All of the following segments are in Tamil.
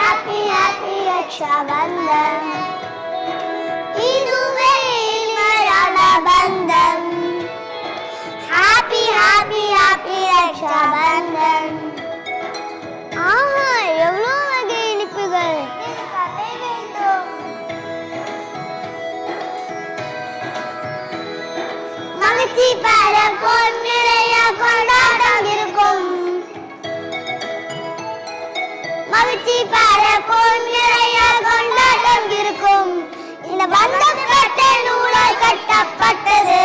happy Rakshabandhan. இதுவே மரண பந்தம். Happy Rakshabandhan. ஆஹா, எவ்வளோ வகை இனிப்புகள். மகிழ்ச்சி பெற பொன் நிறைய கொண்டாட்டம் இருக்கும். மகிழ்ச்சி பெற பொன் நிறைய கொண்டாட்டம் இருக்கும். இந்த பந்தப்பட்ட நூலால் கட்டப்பட்டது.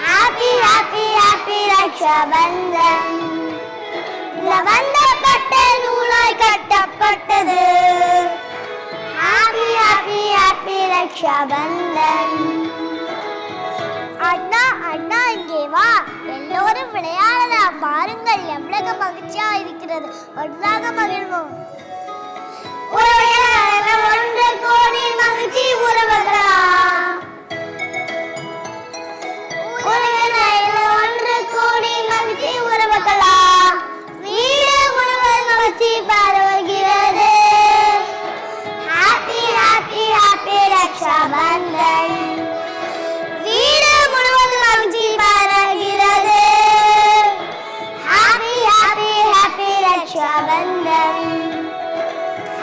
ஹாப்பி ரக்ஷாபந்தன். இந்த பந்தப்பட்ட நூலால் கட்டப்பட்டது. ஹாப்பி ரக்ஷாபந்தன். அண்ணா அண்ணா இங்கே வா, எல்லோரும் விளையாடலாம். பாருங்கள், எவ்வளவு மகிழ்ச்சியா இருக்கிறது. ஒன்றாக மகிழ்வோம். ஒன்று கோடி மகிழ்ச்சி உறவுகளா. ஒன்று கோடி மகிழ்ச்சி உறவுகளா. வீடு முழுவதும் மகிழ்ச்சி பரவுகிறது. ஹாப்பி ரக்ஷாபந்தன். வீடு முழுவதும் மகிழ்ச்சி பரவுகிறது. ஹாப்பி ரக்ஷாபந்தன்.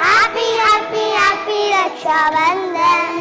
Happy Rakshabandhan.